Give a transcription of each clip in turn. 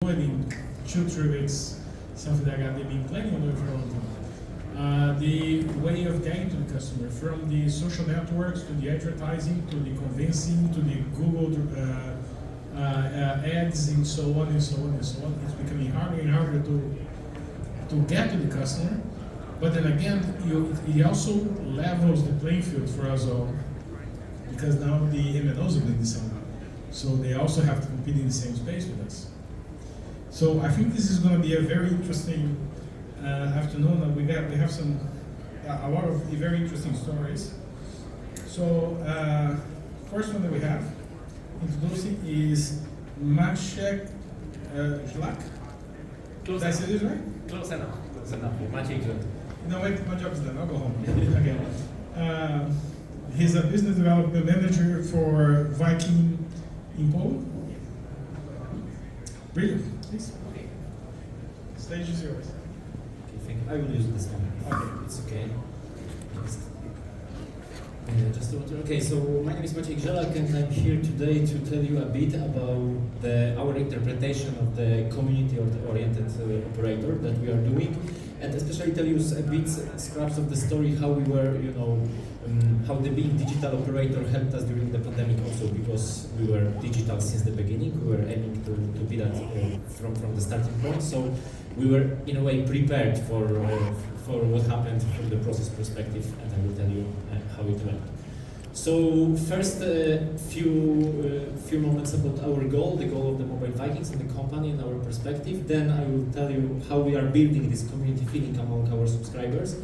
deployed in 2-3 weeks, something like that they've been planning on doing for a long time. The way of getting to the customer, from the social networks to the advertising to the convincing to the Google ads and so on and so on and so on, it's becoming harder and harder to get to the customer. But then again, it also levels the playing field for us all, because now the MNOs are doing the same. So they also have to compete in the same space with us. So I think this is going to be a very interesting afternoon. We have a lot of very interesting stories. So first one that we have introducing is Maciek Żlak. Did I say this right? Close enough. Maciek Żlak. No, wait, my job is done. I'll go home. Okay. He's a business development manager for Viking in Poland. Brilliant. Please. Okay. Stage is yours. Okay, thank you. I will use this one. Okay. It's okay. Okay, so my name is Maciek Żlak and I'm here today to tell you a bit about our interpretation of the community-oriented operator that we are doing, and especially tell you a bit scraps of the story how we were, how the being digital operator helped us during the pandemic also, because we were digital since the beginning. We were aiming to be that from the starting point. So we were in a way prepared for what happened from the process perspective, and I will tell you how it went. So first, few moments about our goal, the goal of the Mobile Vikings and the company and our perspective. Then I will tell you how we are building this community feeling among our subscribers.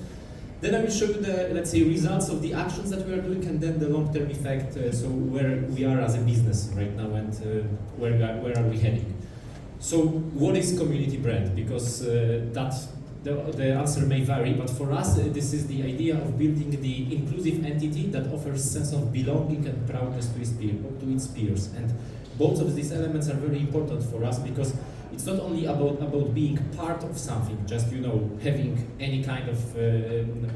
Then I will show you the, let's say, results of the actions that we are doing, and then the long-term effect, so where we are as a business right now and where are we heading. So what is community brand? Because the answer may vary, but for us this is the idea of building the inclusive entity that offers sense of belonging and proudness to its peers. And both of these elements are very important for us, because it's not only about being part of something, just having any kind of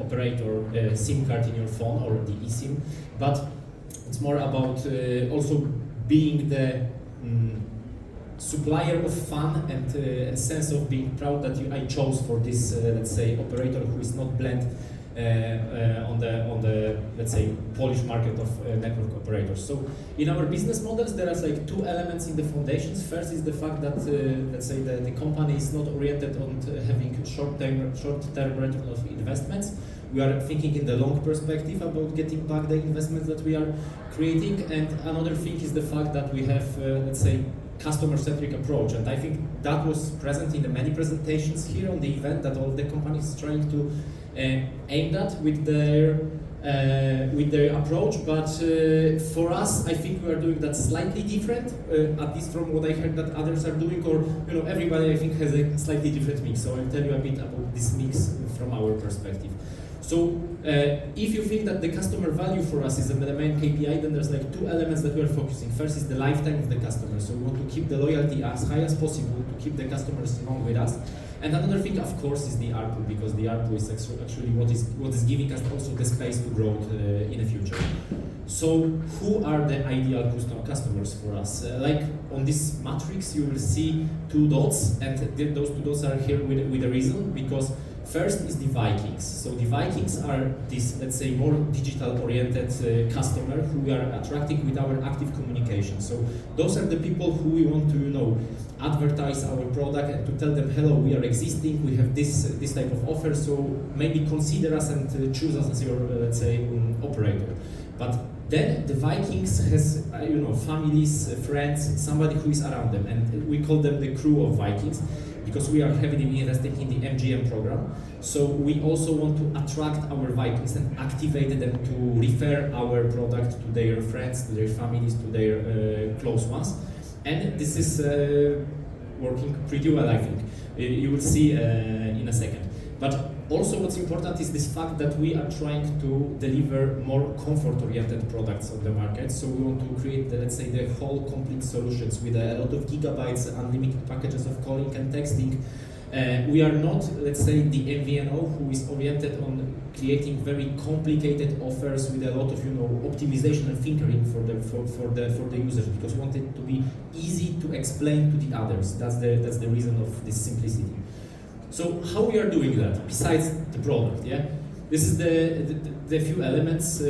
operator SIM card in your phone or the eSIM, but it's more about also being the supplier of fun and sense of being proud that I chose for this, let's say, operator who is not blend on the let's say Polish market of network operators. So in our business models there are like two elements in the foundations. First is the fact that let's say the company is not oriented on having short-term return of investments. We are thinking in the long perspective about getting back the investments that we are creating. And another thing is the fact that we have let's say customer-centric approach, and I think that was present in the many presentations here on the event, that all the companies trying to aim that with their approach. But for us, I think we are doing that slightly different, at least from what I heard that others are doing, or everybody I think has a slightly different mix. So I'll tell you a bit about this mix from our perspective. So if you think that the customer value for us is the main KPI, then there's like two elements that we're focusing. First is the lifetime of the customer. So we want to keep the loyalty as high as possible to keep the customers long with us. And another thing, of course, is the ARPU, because the ARPU is actually what is giving us also the space to grow in the future. So who are the ideal customers for us? Like on this matrix, you will see two dots, and those two dots are here with a reason, because first is the Vikings. So the Vikings are this, let's say, more digital-oriented customer who we are attracting with our active communication. So those are the people who we want to, advertise our product and to tell them, hello, we are existing, we have this type of offer, so maybe consider us and choose us as your, let's say, operator. But then the Vikings has, families, friends, somebody who is around them, and we call them the crew of Vikings, because we are heavily investing in the MGM program. So we also want to attract our Vikings and activate them to refer our product to their friends, to their families, to their close ones. And this is working pretty well, I think. You will see in a second. But also what's important is this fact that we are trying to deliver more comfort-oriented products on the market. So we want to create, let's say, the whole complete solutions with a lot of gigabytes, unlimited packages of calling and texting, We are not, let's say, the MVNO who is oriented on creating very complicated offers with a lot of optimization and tinkering for the users, because we want it to be easy to explain to the others. That's the reason of this simplicity. So how we are doing that besides the product? Yeah, this is the few elements.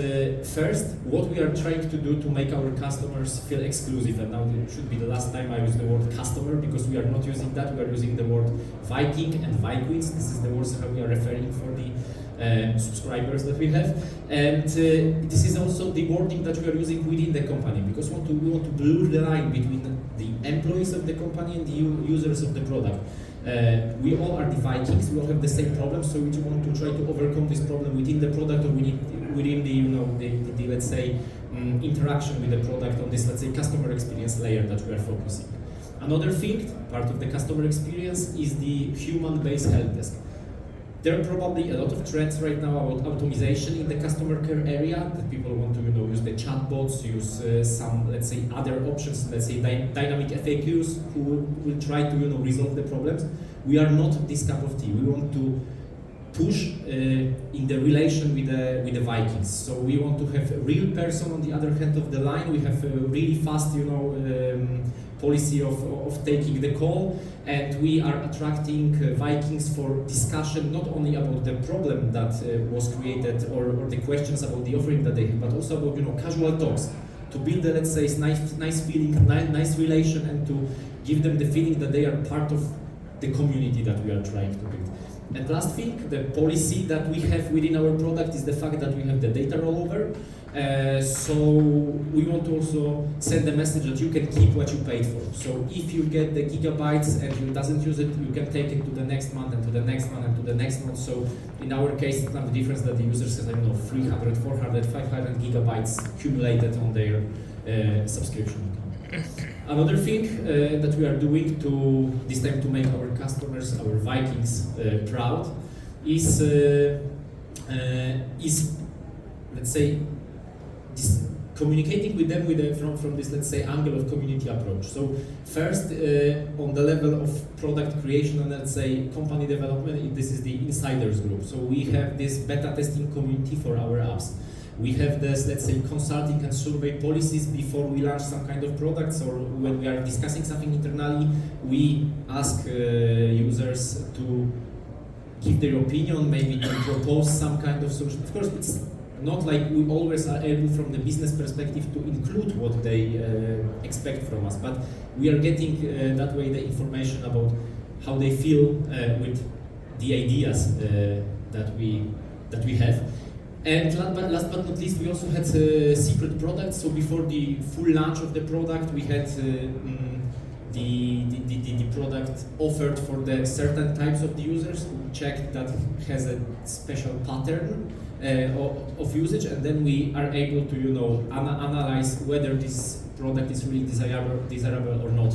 First, what we are trying to do to make our customers feel exclusive, and now it should be the last time I use the word customer, because we are not using that, we are using the word Viking and Vikings. This is the words how we are referring for the subscribers that we have, and this is also the wording that we are using within the company, because we want to blur the line between the employees of the company and the users of the product. We all are the Vikings, we all have the same problem, so we want to try to overcome this problem within the product, or within the let's say, interaction with the product on this, let's say, customer experience layer that we are focusing. Another thing, part of the customer experience, is the human-based help desk. There are probably a lot of trends right now about automation in the customer care area, that people want to use the chatbots, use some, let's say, other options, let's say dynamic FAQs, who will try to resolve the problems. We are not this cup of tea. We want to push in the relation with the Vikings. So we want to have a real person on the other hand of the line. We have a really fast policy of taking the call, and we are attracting Vikings for discussion, not only about the problem that was created, or the questions about the offering that they have, but also about casual talks, to build a, let's say, nice feeling, nice relation, and to give them the feeling that they are part of the community that we are trying to build. And last thing, the policy that we have within our product is the fact that we have the data rollover. So we want to also send the message that you can keep what you paid for. So if you get the gigabytes and you doesn't use it, you can take it to the next month, and to the next month, and to the next month. So in our case, it's not the difference that the users has 300, 400, 500 gigabytes accumulated on their subscription. Another thing that we are doing this time to make our customers, our Vikings, proud is let's say, communicating with them from this, let's say, angle of community approach. So first, on the level of product creation and, let's say, company development, this is the insiders group. So we have this beta testing community for our apps. We have this, let's say, consulting and survey policies before we launch some kind of products, or when we are discussing something internally, we ask users to give their opinion, maybe to propose some kind of solution. Of course, it's not like we always are able from the business perspective to include what they expect from us, but we are getting that way the information about how they feel with the ideas that we have. And last but not least, we also had secret products. So before the full launch of the product, we had the product offered for the certain types of the users. We checked that has a special pattern of usage, and then we are able to analyze whether this product is really desirable or not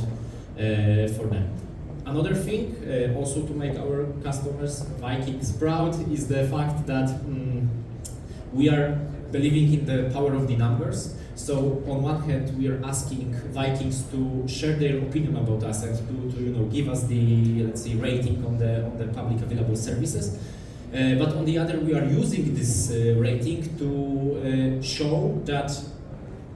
for them. Another thing, also to make our customers, Vikings, proud, is the fact that we are believing in the power of the numbers. So on one hand, we are asking Vikings to share their opinion about us and to give us the, let's say, rating on the public available services. But on the other, we are using this rating to show that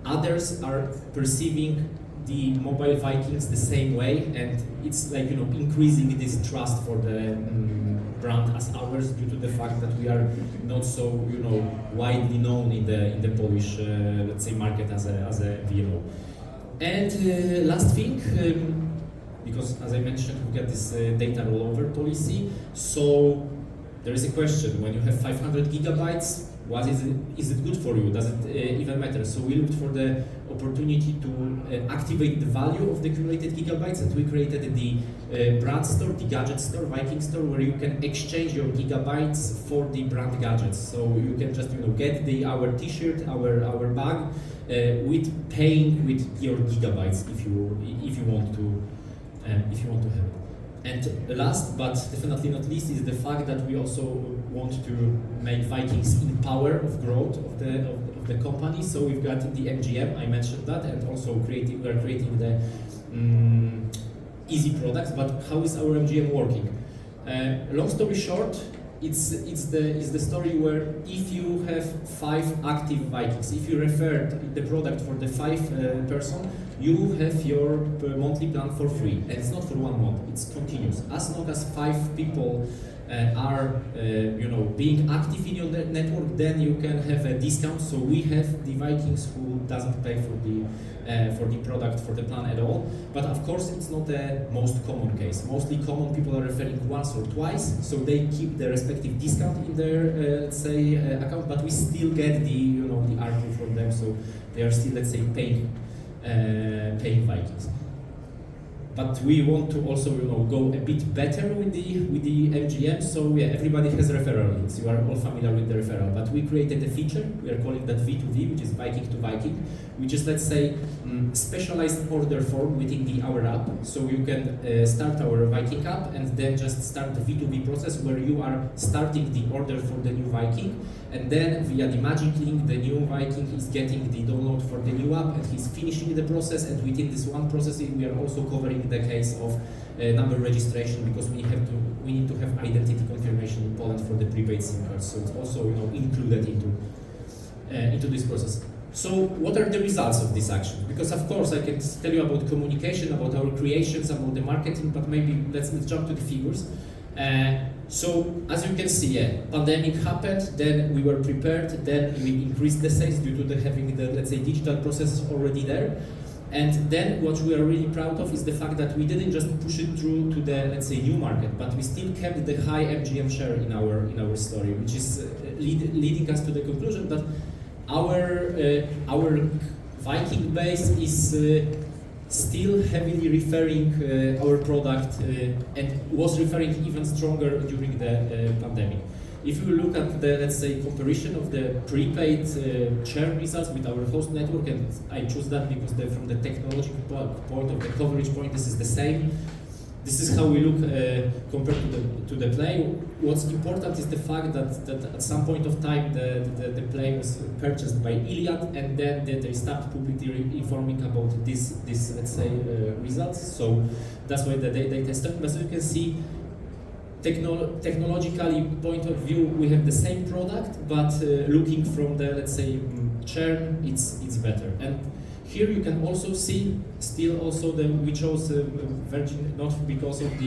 others are perceiving the mobile Vikings the same way, and it's like increasing this trust for the brand as ours, due to the fact that we are not so widely known in the Polish let's say market as a VNO. And last thing, because as I mentioned, we get this data rollover policy. So there is a question: when you have 500 gigabytes, is it good for you? Does it even matter? So we looked for the opportunity to activate the value of the accumulated gigabytes, and we created the brand store, the gadget store, Viking store, where you can exchange your gigabytes for the brand gadgets. So you can just get our T-shirt, our bag, with paying with your gigabytes if you want to have it. And last but definitely not least is the fact that we also want to make Vikings in power of growth of the company. So we've got the MGM, I mentioned that, and also we are creating the easy products. But how is our MGM working? Long story short, it's the story where if you have 5 active Vikings, if you refer the product for the 5 person, you have your monthly plan for free, and it's not for 1 month; it's continuous. As long as 5 people are being active in your network, then you can have a discount. So we have the Vikings who doesn't pay for the product, for the plan at all. But of course, it's not the most common case. Mostly common people are referring once or twice, so they keep the respective discount in their account. But we still get the ARPU from them, so they are still paying Vikings. But we want to also go a bit better with the MGM. So yeah, everybody has referral links. You are all familiar with the referral. But we created a feature. We are calling that V2V, which is Viking to Viking, which is specialized order form within our app. So you can start our Viking app and then just start the V2V process where you are starting the order for the new Viking, and then via the magic link, the new Viking is getting the download for the new app and he's finishing the process. And within this one process, we are also covering the case of number registration, because we need to have identity confirmation in Poland for the prepaid SIM cards. So it's also included into this process. So what are the results of this action? Because of course I can tell you about communication, about our creations, about the marketing, but maybe let's jump to the figures. So as you can see, pandemic happened, then we were prepared, then we increased the sales due to having the digital processes already there. And then what we are really proud of is the fact that we didn't just push it through to the new market, but we still kept the high MGM share in our story, which is leading us to the conclusion that our Viking base is still heavily referring our product and was referring even stronger during the pandemic. If you look at the comparison of the prepaid churn results with our host network, and I choose that because from the technological point of the coverage point, this is the same. This is how we look compared to the play. What's important is the fact that at some point of time the play was purchased by Iliad, and then they start publicly informing about this results. So that's why they tested. But so you can see, technologically point of view, we have the same product, but looking from the churn, it's better. And here you can also see we chose Virgin not because of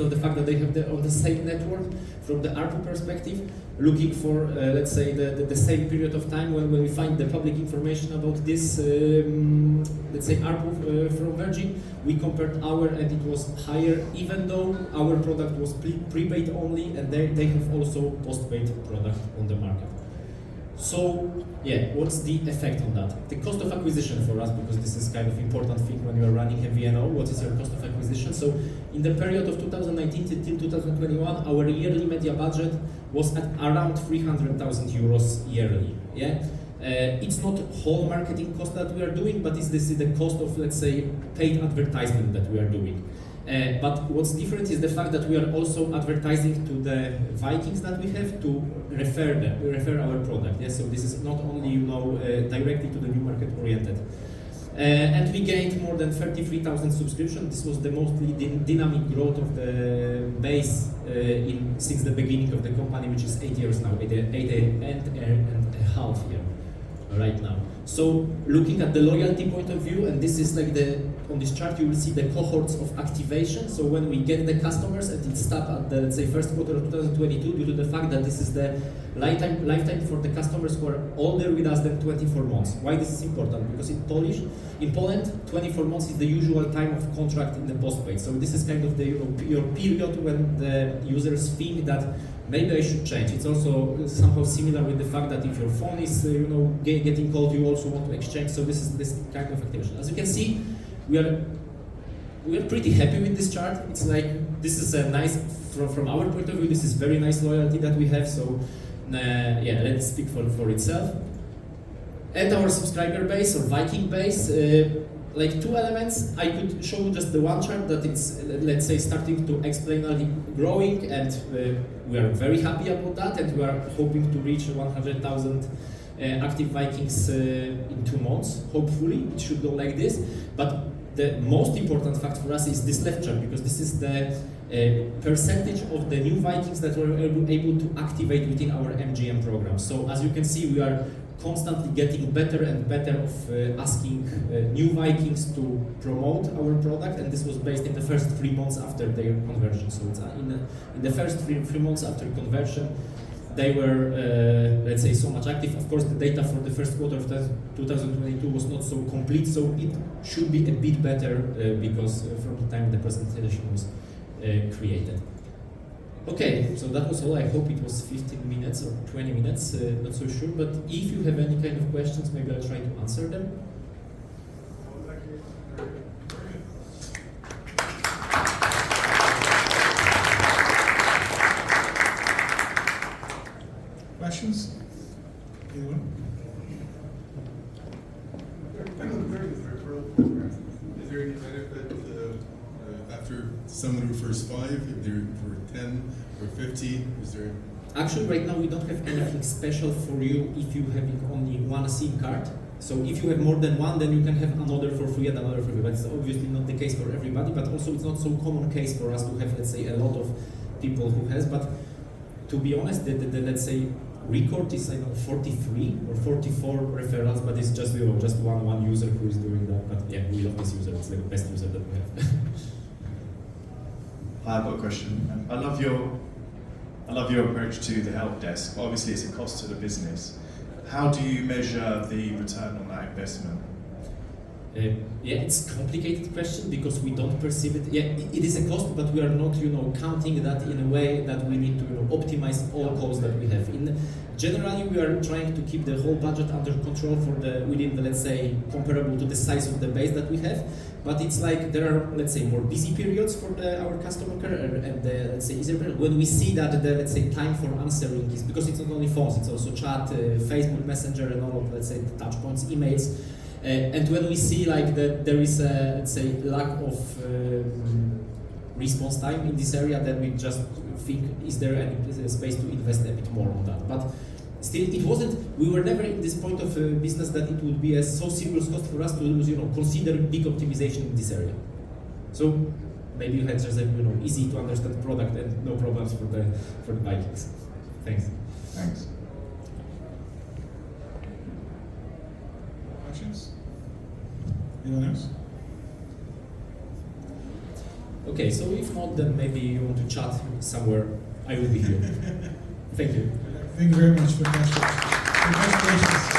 the fact that they have on the same network. From the ARPU perspective, looking for the same period of time when we find the public information about this ARPU from Virgin, we compared and it was higher, even though our product was prepaid only, and they have also postpaid product on the market. So yeah, what's the effect on that? The cost of acquisition for us, because this is kind of important thing when you are running a VNO, what is your cost of acquisition? So in the period of 2019 till 2021, our yearly media budget was at around 300,000 euros yearly. Yeah, it's not whole marketing cost that we are doing, but this is the cost of paid advertisement that we are doing. But what's different is the fact that we are also advertising to the Vikings that we have to refer our product. Yes, so this is not only directly to the new market oriented. And we gained more than 33,000 subscriptions. This was the most dynamic growth of the base since the beginning of the company, which is 8 years now, 8.5 years right now. So looking at the loyalty point of view, and this is on this chart you will see the cohorts of activation. So when we get the customers, and it stopped at the first quarter of 2022 due to the fact that this is the lifetime for the customers who are older with us than 24 months. Why this is important? Because in Poland, 24 months is the usual time of contract in the postpaid. So this is kind of your period when the users think that maybe I should change. It's also somehow similar with the fact that if your phone is getting cold, you also want to exchange. So this is this kind of activation. As you can see, we are pretty happy with this chart. It's this is a nice, from our point of view, this is very nice loyalty that we have. So yeah, let's speak for itself. And our subscriber base or Viking base, two elements. I could show just the one chart that it's starting to explainably growing, and we are very happy about that, and we are hoping to reach 100,000 active Vikings in 2 months. Hopefully it should go like this. But the most important fact for us is this left chart, because this is the percentage of the new Vikings that we're able to activate within our MGM program. So as you can see, we are constantly getting better and better of asking new Vikings to promote our product, and this was based in the first 3 months after their conversion. So it's in the first three months after conversion, they were, let's say, so much active. Of course, the data for the first quarter of 2022 was not so complete, so it should be a bit better because from the time the presentation was created. Okay, so that was all. I hope it was 15 minutes or 20 minutes, not so sure, but if you have any kind of questions, maybe I'll try to answer them. Questions? Anyone? During the referral program, is there any benefit after someone who refers 5, if they're for 10 or 15, is there? Actually, right now we don't have anything special for you if you have only one SIM card. So if you have more than one, then you can have another for free and another for free. But it's obviously not the case for everybody, but also it's not so common case for us to have, let's say, a lot of people who has. But to be honest, the let's say, record is, I know, 43 or 44 referrals, but it's just, just one user who is doing that. But yeah, we love this user. It's like the best user that we have. Hi, I've got a question. I love your approach to the help desk. Obviously, it's a cost to the business. How do you measure the return on that investment? Yeah, it's a complicated question because we don't perceive it. Yeah, it is a cost, but we are not, counting that in a way that we need to, optimize all costs that we have. Generally, we are trying to keep the whole budget under control within the, let's say, comparable to the size of the base that we have. But it's like there are, let's say, more busy periods for our customer care and the, let's say, easier period. When we see that the, let's say, time for answering is, because it's not only phones, it's also chat, Facebook Messenger, and all of, let's say, the touch points, emails. And when we see like that there is a, let's say, lack of response time in this area, then we just think, is there any space to invest a bit more on that? But still, we were never in this point of business that it would be a so serious cost for us to consider big optimization in this area. So maybe you had just a easy to understand product and no problems for the Vikings. Thanks. Thanks. Questions? Anyone else? Okay, so if not, then maybe you want to chat somewhere. I will be here. Thank you. Thank you very much for the questions. Congratulations.